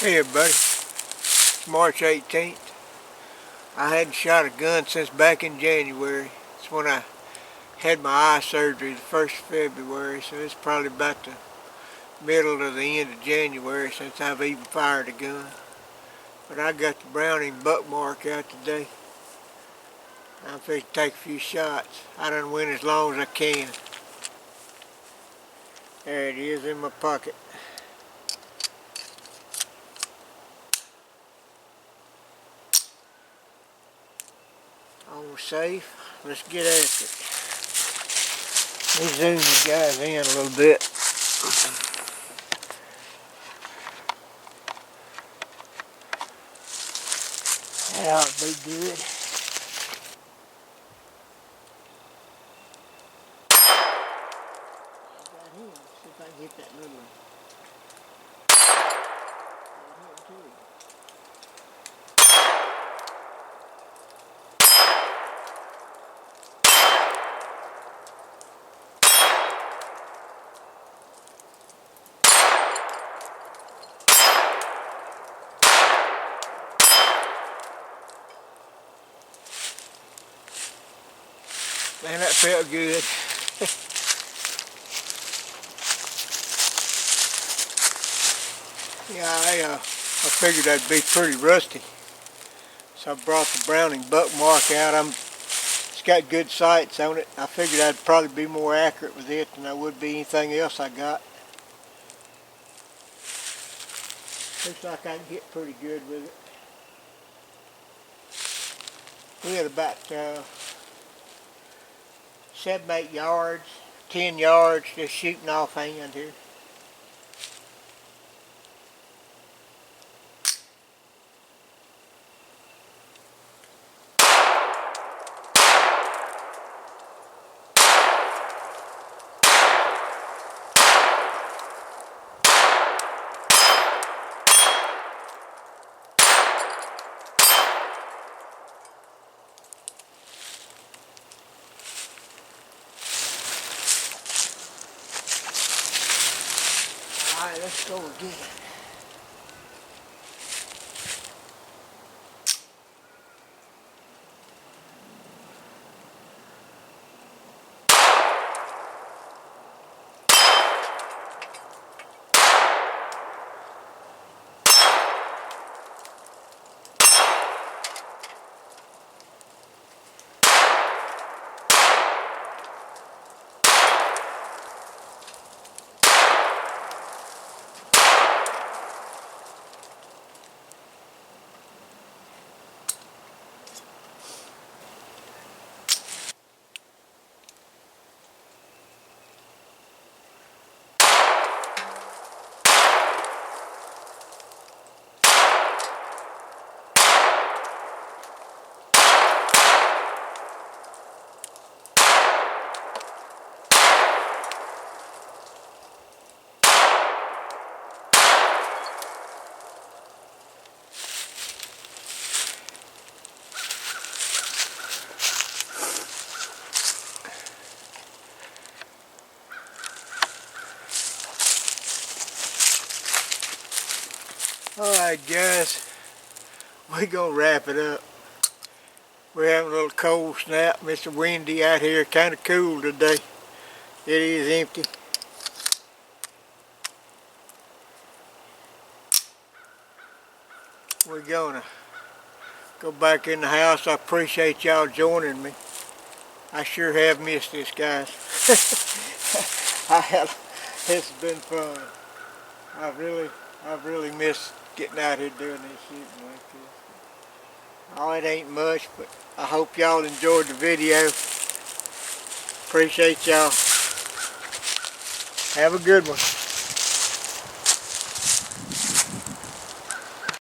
Hey everybody, it's March 18th. I hadn't shot a gun since back in January. It's when I had my eye surgery the 1st of February, so it's probably about the middle to the end of January since I've even fired a gun. But I got the Browning buck mark out today. I'm fixing to take a few shots. I done went as long as I can. There it is in my pocket. All safe. Let's get after it. Let me zoom the guys in a little bit. That ought to be good. I got him. See if I can hit that little one. Got him too. Man, that felt good. Yeah, I figured I'd be pretty rusty. So I brought the Browning buck mark out. It's got good sights on it. I figured I'd probably be more accurate with it than I would be anything else I got. Looks like I can get pretty good with it. We had about 7, 8 yards, 10 yards just shooting offhand here. Alright, let's go again. Alright guys, we're going to wrap it up. We're having a little cold snap. It's windy out here, kind of cool today. It is empty. We're going to go back in the house. I appreciate y'all joining me. I sure have missed this, guys. It's been fun. I've really missed getting out here doing this shooting like this. Oh, it ain't much, but I hope y'all enjoyed the video. Appreciate y'all. Have a good one.